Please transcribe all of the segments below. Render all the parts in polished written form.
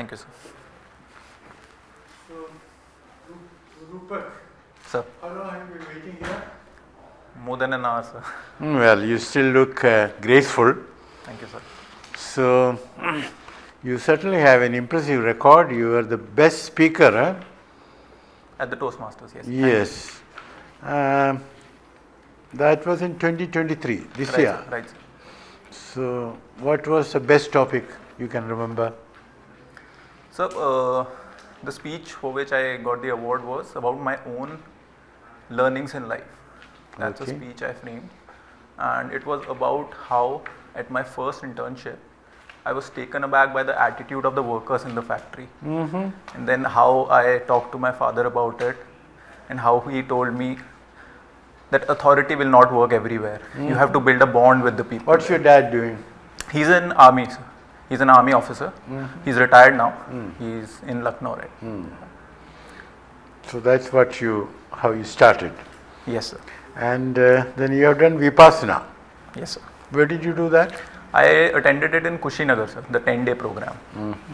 Thank you, sir. So, Roopak, Sir, how long have you been waiting here? more than an hour, sir. Well, you still look graceful. Thank you, sir. So, you certainly have an impressive record. You are the best speaker, huh? At the Toastmasters, yes. Yes. That was in 2023, this Right, year. sir. Right, sir. So, what was the best topic you can remember? So, the speech for which I got the award was about my own learnings in life. That's a Okay. speech I framed. And it was about how, at my first internship, I was taken aback by the attitude of the workers in the factory. And then how I talked to my father about it, and how he told me that authority will not work everywhere. You have to build a bond with the people. What's your dad doing? He's in army, sir. He's an army officer. He's retired now. He's in Lucknow, right? So, that's what how you started. Yes, sir. And then you have done Vipassana. Yes, sir. Where did you do that? I attended it in Kushinagar, sir, the 10-day program.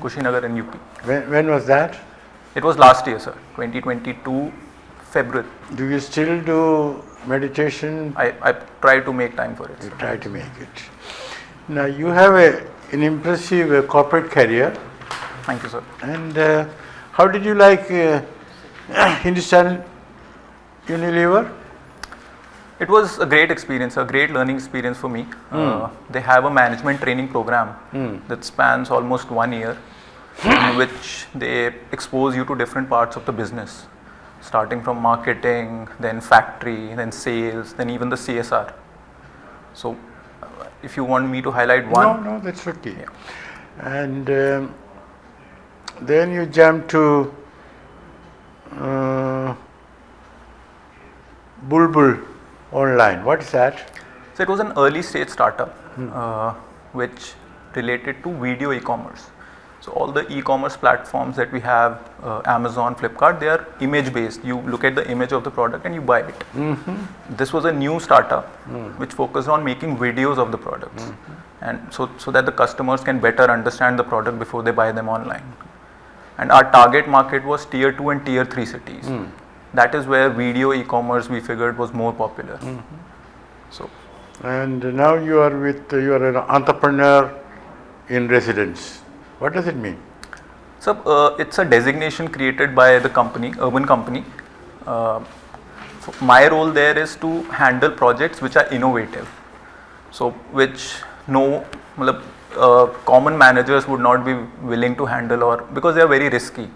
Kushinagar in UP. When was that? It was last year, sir, 2022, February. Do you still do meditation? I try to make time for it, You sir. try to make it. Now, you have an impressive corporate career. Thank you, sir. And how did you like Hindustan Unilever? It was a great experience, a great learning experience for me. They have a management training program that spans almost 1 year, in which they expose you to different parts of the business, starting from marketing, then factory, then sales, then even the CSR. So, if you want me to highlight one. No, that's okay. And then you jump to Bullbull online. What is that? So it was an early stage startup which related to video e-commerce. So all the e-commerce platforms that we have, Amazon, Flipkart, they are image based. You look at the image of the product and you buy it. This was a new startup which focused on making videos of the products, and so that the customers can better understand the product before they buy them online. And our target market was tier 2 and tier 3 cities. That is where video e-commerce we figured was more popular. So, And now you are an entrepreneur in residence. What does it mean? so it's a designation created by the company, urban company. My role there is to handle projects which are innovative. So which common managers would not be willing to handle, or because they are very risky.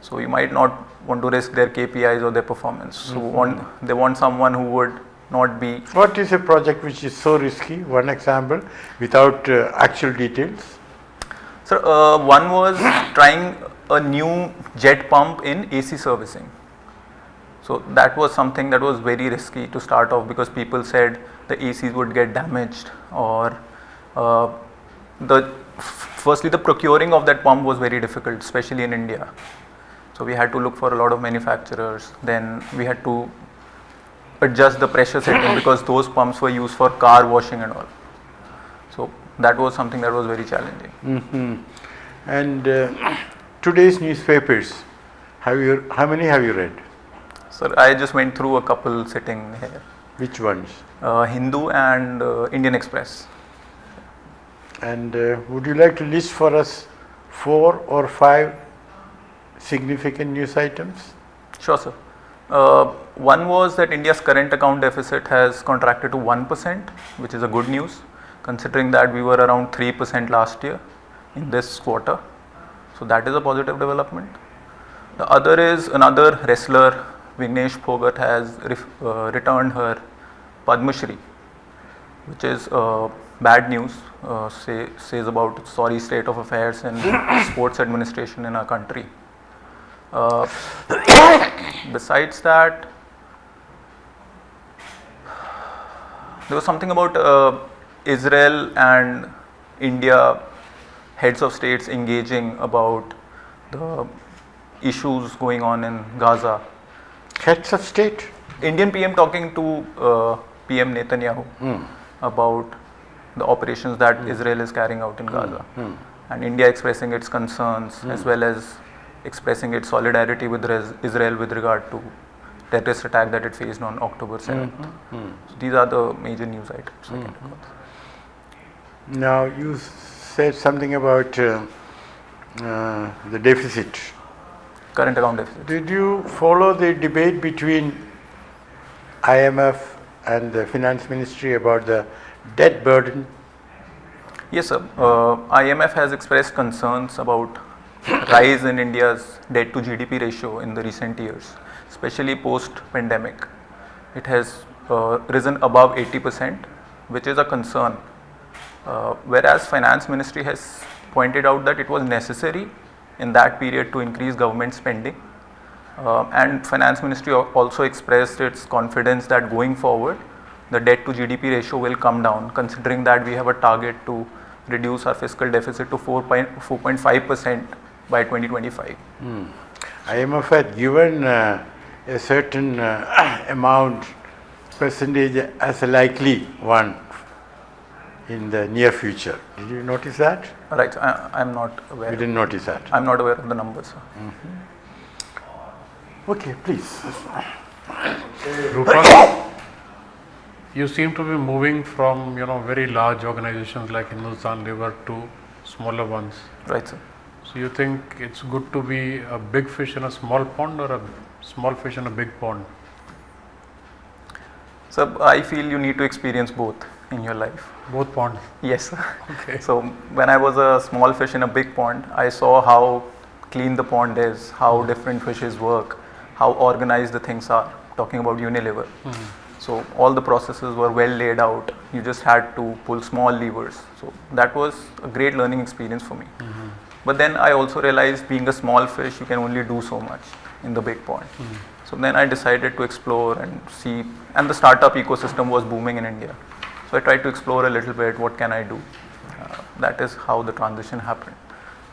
So you might not want to risk their KPIs or their performance. So they want someone who would not be. What is a project which is so risky? One example without actual details. So one was trying a new jet pump in AC servicing. So that was something that was very risky to start off, because people said the ACs would get damaged, or firstly the procuring of that pump was very difficult, especially in India. So we had to look for a lot of manufacturers. Then we had to adjust the pressure setting, because those pumps were used for car washing and all. So that was something that was very challenging. And today's newspapers, how many have you read? So I just went through a couple sitting here. Which ones? Hindu and Indian Express. And would you like to list for us 4 or 5 significant news items? Sure, sir. One was that India's current account deficit has contracted to 1%, which is a good news, considering that we were around 3% last year in this quarter. So that is a positive development. The other is another wrestler, Vignesh Phogat, has returned her Padma Shri, which is bad news, says about sorry state of affairs in sports administration in our country. Besides that, there was something about Israel and India heads of states engaging about the issues going on in Gaza. Heads of state? Indian PM talking to PM Netanyahu about the operations that Israel is carrying out in Gaza. and India expressing its concerns as well as expressing its solidarity with Israel with regard to terrorist attack that it faced on October 7th. So these are the major news items I can recall. Now you said something about the deficit. Current account deficit. Did you follow the debate between IMF and the Finance Ministry about the debt burden? Yes, sir. IMF has expressed concerns about rise in India's debt to GDP ratio in the recent years, especially post-pandemic. It has risen above 80%, which is a concern. Whereas Finance Ministry has pointed out that it was necessary in that period to increase government spending. And Finance Ministry also expressed its confidence that going forward, the debt to GDP ratio will come down, considering that we have a target to reduce our fiscal deficit to 4.5% by 2025. IMF had given a certain amount, percentage as a likely one in the near future. Did you notice that? Right, I am not aware. You didn't notice that? I am not aware of the numbers, sir. Okay, please. Roopak, you seem to be moving from very large organizations like Hindustan Lever to smaller ones. Right, sir. So you think it's good to be a big fish in a small pond or a small fish in a big pond? So I feel you need to experience both in your life. Both ponds. Yes. Okay. So when I was a small fish in a big pond, I saw how clean the pond is, how different fishes work, how organized the things are, talking about Unilever. So all the processes were well laid out. You just had to pull small levers. So that was a great learning experience for me. But then I also realized being a small fish, you can only do so much in the big pond. So then I decided to explore and see, and the startup ecosystem was booming in India. So I tried to explore a little bit, what can I do? That is how the transition happened.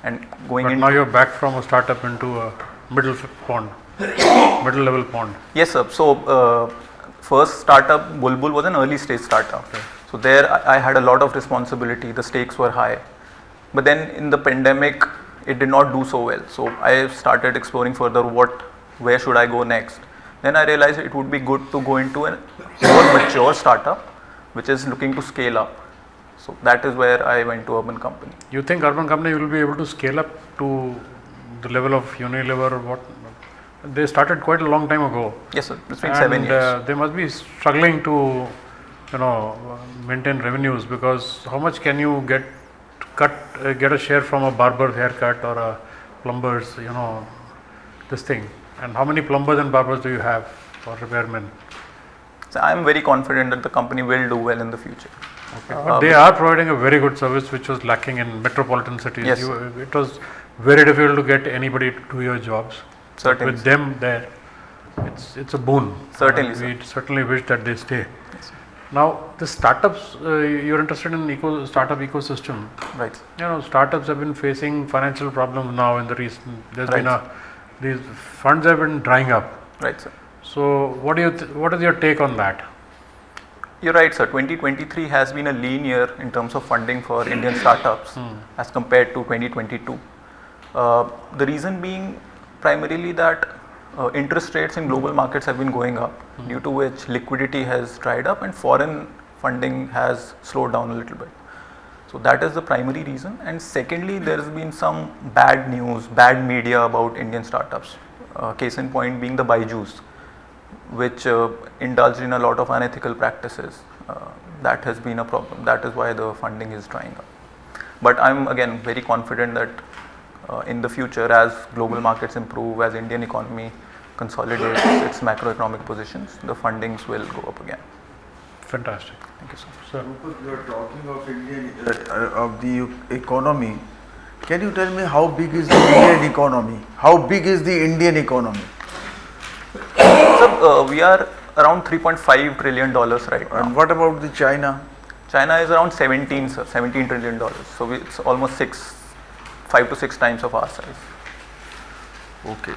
And going But into now you're back from a startup into a middle pond, middle level pond. Yes, sir. So first startup, Bullbull, was an early stage startup. Okay. So there I had a lot of responsibility. The stakes were high. But then in the pandemic, it did not do so well. So I started exploring further where should I go next. Then I realized it would be good to go into a more mature startup, which is looking to scale up. So that is where I went to Urban Company. You think Urban Company will be able to scale up to the level of Unilever or what? They started quite a long time ago. Yes, sir. It's been 7 years. They must be struggling to, maintain revenues, because how much can you get a share from a barber's haircut or a plumber's, this thing? And how many plumbers and barbers do you have or repairmen? So I am very confident that the company will do well in the future. Okay. But they are providing a very good service which was lacking in metropolitan cities. Yes. It was very difficult to get anybody to do your jobs. Certainly. With them there, it's a boon. Certainly, we certainly wish that they stay. Now, the startups, you're interested in startup ecosystem. Right. Startups have been facing financial problems now in the recent. There's Right. been these funds have been drying up. Right, sir. So, what is your take on that? You're right, sir. 2023 has been a lean year in terms of funding for Indian startups as compared to 2022. The reason being primarily that interest rates in global markets have been going up, due to which liquidity has dried up and foreign funding has slowed down a little bit. So that is the primary reason. And secondly, there has been some bad news, bad media about Indian startups. Case in point being the Byju's, which indulged in a lot of unethical practices. That has been a problem. That is why the funding is drying up. But I'm again very confident that in the future, as global markets improve, as Indian economy consolidates its macroeconomic positions, the fundings will go up again. Fantastic. Thank you so much. Sir. You are talking of the economy. Can you tell me how big is the Indian economy? How big is the Indian economy? So we are around $3.5 trillion right now. And what about the China? China is around 17 trillion dollars. So it's almost 5 to 6 times of our size. Okay.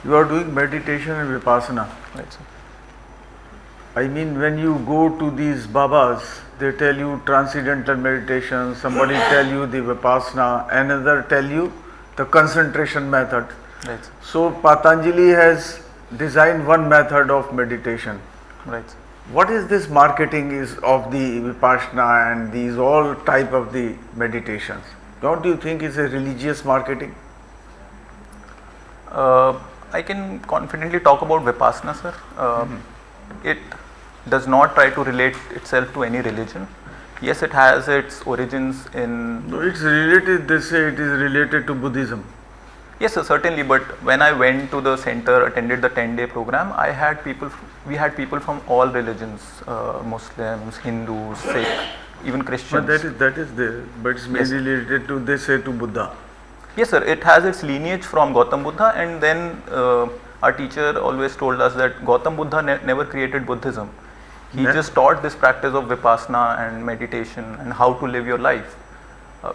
You are doing meditation and vipassana. Right, sir. I mean, when you go to these Babas, they tell you transcendental meditation, somebody tell you the Vipassana, another tell you the concentration method. Right. So Patanjali has designed one method of meditation. Right. What is this marketing is of the Vipassana and these all type of the meditations? Don't you think it's a religious marketing? I can confidently talk about Vipassana, sir. It does not try to relate itself to any religion. Yes, it has its origins in. No, it's related, they say it is related to Buddhism. Yes, sir, certainly. But when I went to the center, attended the 10-day program, we had people from all religions, Muslims, Hindus, Sikh, even Christians. But that is there, but it's mainly related to, they say, to Buddha. Yes, sir. It has its lineage from Gautam Buddha, and then our teacher always told us that Gautam Buddha never created Buddhism. He just taught this practice of Vipassana and meditation and how to live your life.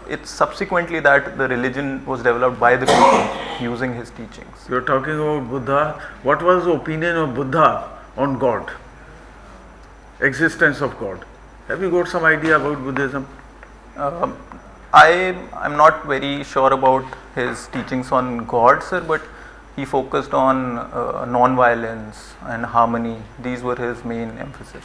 It's subsequently that the religion was developed by the people using his teachings. You are talking about Buddha. What was the opinion of Buddha on God? Existence of God. Have you got some idea about Buddhism? I'm not very sure about his teachings on God, sir, but he focused on non-violence and harmony. These were his main emphasis.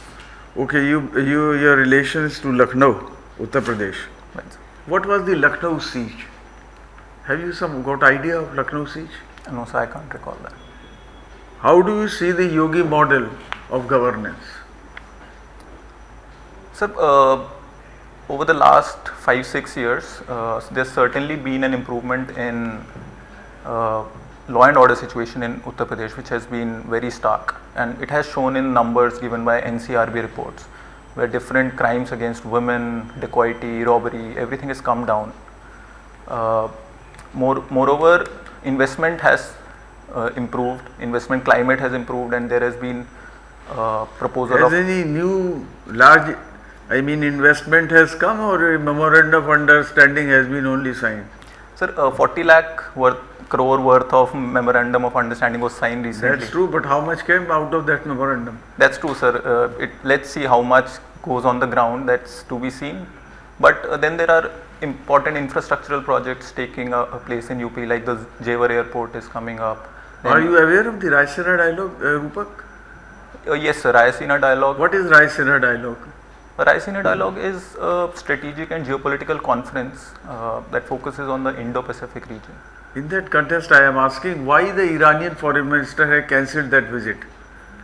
Okay, your relations to Lucknow, Uttar Pradesh. Right, sir. What was the Lucknow siege? Have you got idea of Lucknow siege? No, sir, I can't recall that. How do you see the yogi model of governance? Sir, over the last 5-6 years, there's certainly been an improvement in law and order situation in Uttar Pradesh, which has been very stark, and it has shown in numbers given by NCRB reports, where different crimes against women, dacoity, robbery, everything has come down. Moreover, investment has improved, investment climate has improved, and there has been proposal Has of. any new large, investment has come, or a memorandum of understanding has been only signed? Sir, 40 lakh crore worth of memorandum of understanding was signed recently. That's true, but how much came out of that memorandum? That's true, sir. Let's see how much goes on the ground. That's to be seen. But then there are important infrastructural projects taking a place in UP, like the Jewar Airport is coming up. Are you aware of the Raisina dialogue, Roopak? Yes, sir. Raisina dialogue. What is Raisina dialogue? Raisina dialogue is a strategic and geopolitical conference that focuses on the Indo-Pacific region. In that context, I am asking why the Iranian foreign minister has cancelled that visit.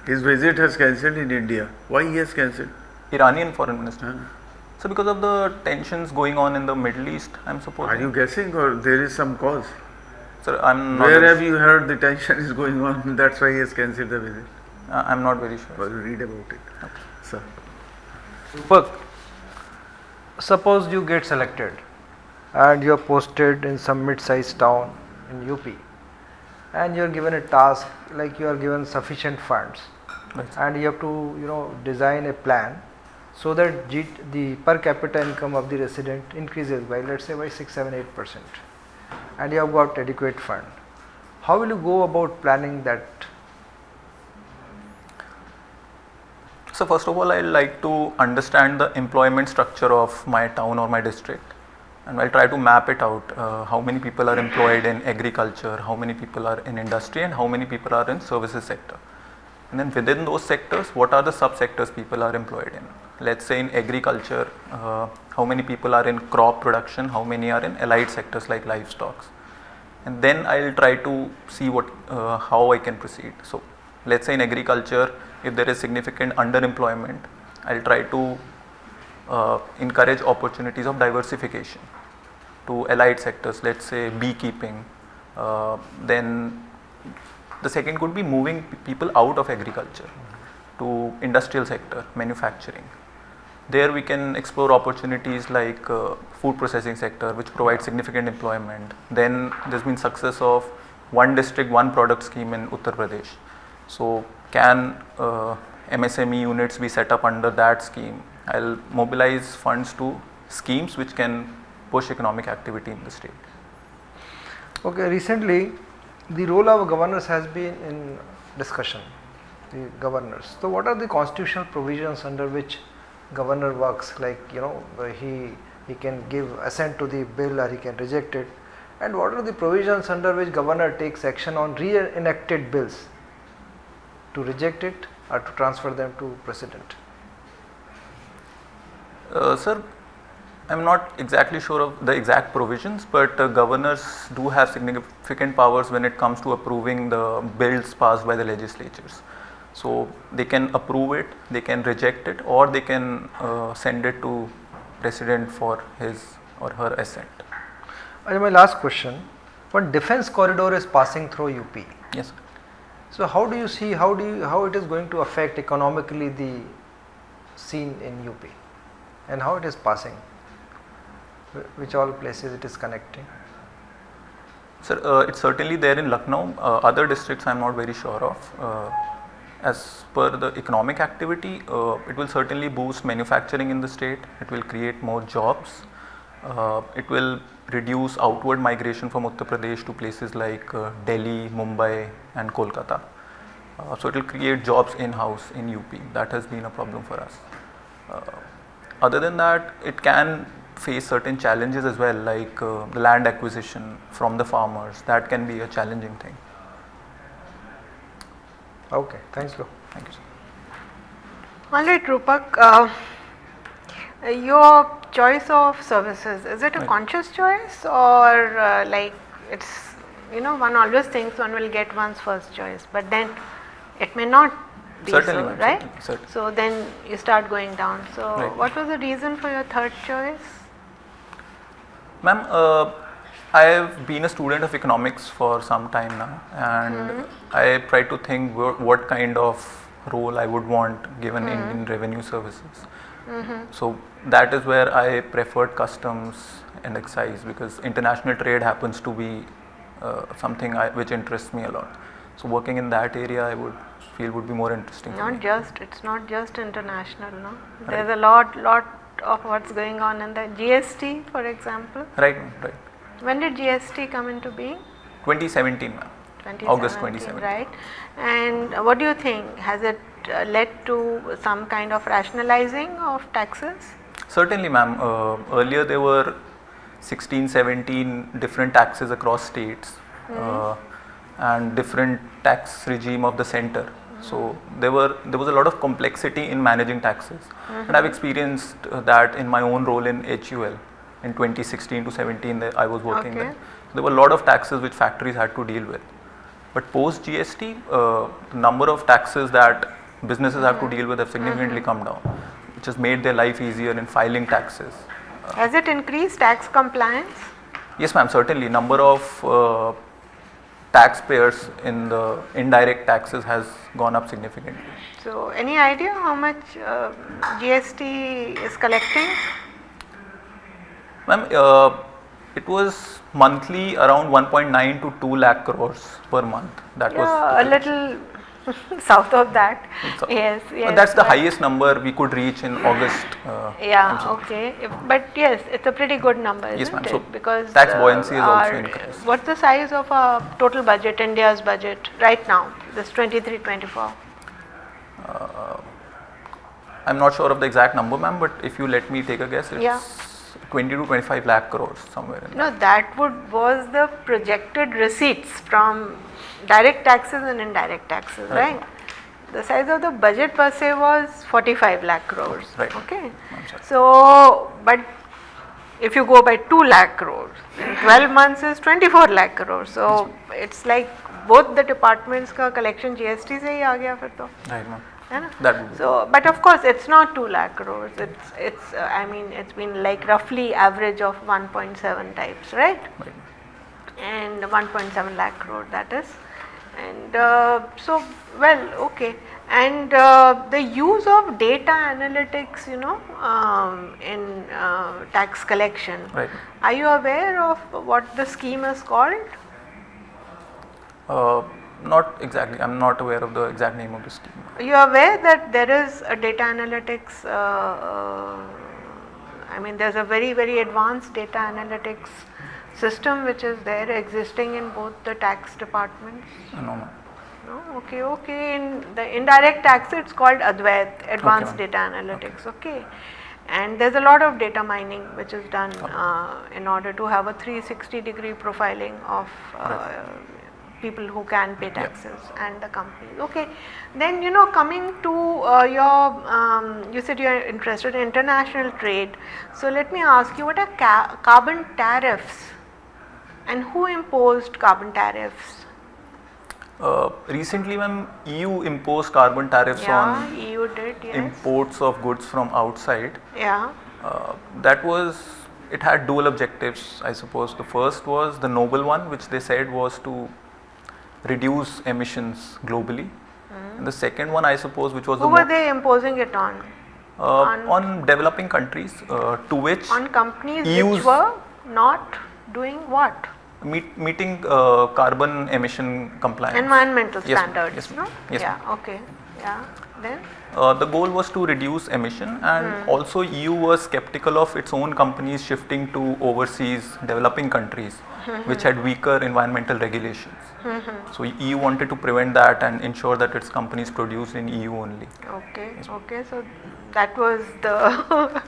His visit has cancelled in India. Why he has cancelled? Iranian foreign minister. So because of the tensions going on in the Middle East, I'm supposing. Are you guessing, or there is some cause? Sir, I'm not. Where have you heard the tension is going on? That's why he has cancelled the visit. I'm not very sure. Well, read about it. Okay. Sir. Roopak, suppose you get selected and you are posted in some mid-sized town in UP, and you are given a task, like you are given sufficient funds, Right. and you have to design a plan so that the per capita income of the resident increases by, let's say, by 6-7-8%, and you have got adequate fund. How will you go about planning that? So first of all, I like to understand the employment structure of my town or my district, and I'll try to map it out. How many people are employed in agriculture, how many people are in industry, and how many people are in services sector. And then within those sectors, what are the sub-sectors people are employed in? Let's say in agriculture, how many people are in crop production, how many are in allied sectors like livestock. And then I'll try to see how I can proceed. So let's say in agriculture, if there is significant underemployment, I'll try to encourage opportunities of diversification to allied sectors, let's say beekeeping. Then the second could be moving people out of agriculture to industrial sector, manufacturing. There we can explore opportunities like food processing sector, which provides significant employment. Then there's been success of one district, one product scheme in Uttar Pradesh. So can MSME units be set up under that scheme? I'll mobilize funds to schemes which can push economic activity in the state. Okay, recently the role of governors has been in discussion. the governors. So what are the constitutional provisions under which governor works? Like, you know, he can give assent to the bill or he can reject it. And what are the provisions under which governor takes action on re-enacted bills to reject it or to transfer them to president? Sir, I am not exactly sure of the exact provisions, but governors do have significant powers when it comes to approving the bills passed by the legislatures. So they can approve it, they can reject it, or they can send it to president for his or her assent. And my last question, one defense corridor is passing through UP. Yes, sir. So how do you see, how it is going to affect economically the scene in UP and how it is passing, which all places it is connecting? Sir, it's certainly there in Lucknow. Other districts I am not very sure of. As per the economic activity, it will certainly boost manufacturing in the state, it will create more jobs, it will reduce outward migration from Uttar Pradesh to places like Delhi, Mumbai and Kolkata. So it will create jobs in-house in UP. That has been a problem for us. Other than that, it can face certain challenges as well, like the land acquisition from the farmers. That can be a challenging thing. Okay, thank you. Thank you, sir. Alright, Roopak, your choice of services, is it a Right. conscious choice or like it's, you know, one always thinks one will get one's first choice, but then it may not be Certainly, so, ma'am, right? certainly. So then you start going down. So Right. what was the reason for your third choice? Ma'am, I have been a student of economics for some time now, and I try to think what kind of role I would want given Indian revenue services. So that is where I preferred customs and excise, because international trade happens to be something which interests me a lot. So working in that area, I would feel would be more interesting for me. It's not just international, no? There's a lot of what's going on in the GST, for example. Right, ma'am, right. When did GST come into being? 2017, ma'am. August 2017. Right. And what do you think? Has it led to some kind of rationalizing of taxes? Certainly, ma'am. Earlier there were 16, 17 different taxes across states and different tax regime of the center. So there was a lot of complexity in managing taxes, and I've experienced that in my own role in HUL in 2016 to 17. I was working there. There were a lot of taxes which factories had to deal with. But post GST, the number of taxes that businesses have to deal with have significantly come down, which has made their life easier in filing taxes. Has it increased tax compliance? Yes, ma'am. Certainly, number of taxpayers in the indirect taxes has gone up significantly. So, any idea how much GST is collecting? Ma'am, it was monthly around 1.9 to 2 lakh crores per month. That was a little south of that. Yes, yes. That's the highest number we could reach in August. Okay. But yes, it's a pretty good number, Yes, isn't ma'am. it? So because tax buoyancy is also increased. What's the size of our total budget, India's budget right now, this 23-24? I'm not sure of the exact number, ma'am, but if you let me take a guess, it's 20 to 25 lakh crores somewhere in No, that was the projected receipts from direct taxes and indirect taxes, right? The size of the budget per se was 45 lakh crores. Right. Okay. So, but if you go by 2 lakh crores, in 12 months is 24 lakh crores. So, it's like both the departments ka collection GST se hi aa gaya fir to. Right, ma'am. है ना? That would be. So, but of course, it's not 2 lakh crores. It's I mean, it's been like roughly average of 1.7 types, right? Right. And 1.7 lakh crore, that is. And so, well, okay. And the use of data analytics, you know, in tax collection. Right. Are you aware of what the scheme is called? Not exactly. I'm not aware of the exact name of the scheme. You are aware that there is a data analytics, I mean, there's a very, very advanced data analytics system which is there existing in both the tax departments. No, ma'am. No? Okay. In the indirect tax, it's called ADVAIT, Advanced Okay, Data Analytics. Okay. And there's a lot of data mining which is done in order to have a 360-degree profiling of people who can pay taxes and the companies. Okay. Then coming to you said you are interested in international trade. So let me ask you, what are carbon tariffs and who imposed carbon tariffs? Recently, when EU imposed carbon tariffs on EU did, yes. imports of goods from outside, Yeah. it had dual objectives, I suppose. The first was the noble one, which they said was to reduce emissions globally. And the second one, I suppose, which was who were they imposing it on? On developing countries, to which On companies EU's which were not doing what? meeting carbon emission compliance. Environmental Yes, standards, yes, no? yes, Yeah, okay. Yeah. Then? The goal was to reduce emission, and also EU was skeptical of its own companies shifting to overseas developing countries which had weaker environmental regulations. So EU wanted to prevent that and ensure that its companies produced in EU only. Okay, okay. So that was the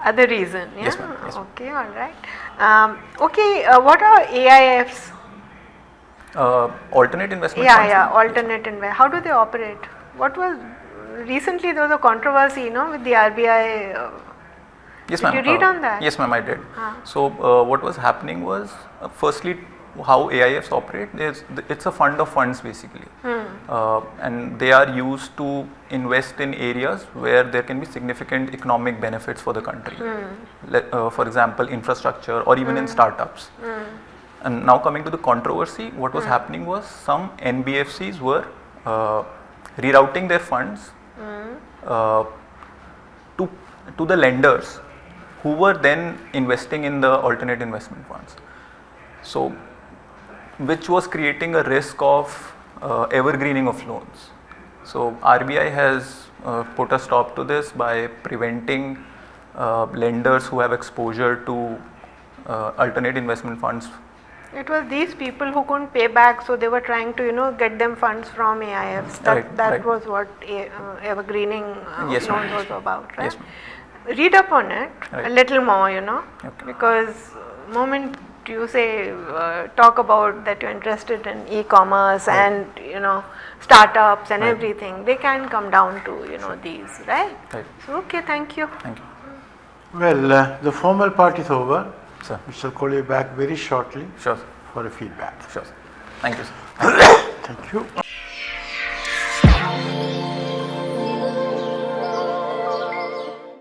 other reason, yeah? Yes, ma'am. Yes, ma'am. Okay, all right. What are AIFs? Alternate investment funds. Alternate investment. How do they operate? What was recently there was a controversy, with the RBI. Yes, Did ma'am. you read on that? Yes, ma'am, I did. So what was happening was, firstly, how AIFs operate, it's a fund of funds basically, and they are used to invest in areas where there can be significant economic benefits for the country. For example, infrastructure or even in startups. And now coming to the controversy, what was happening was some NBFCs were rerouting their funds to the lenders who were then investing in the alternate investment funds. So, which was creating a risk of evergreening of loans. So, RBI has put a stop to this by preventing lenders who have exposure to alternate investment funds. It was these people who couldn't pay back, so they were trying to get them funds from AIFs. That was what evergreening Yes, loans ma'am. was about, right? Yes, ma'am. Read up on it a Right. little more, Okay. because moment you say talk about that you're interested in e-commerce and startups and everything, they can come down to these, right? Right. So okay, thank you. Thank you. Well, the formal part is over. Sir. We shall call you back very shortly Sure. for a feedback. Sure. Sir. Thank you, sir. Thank you.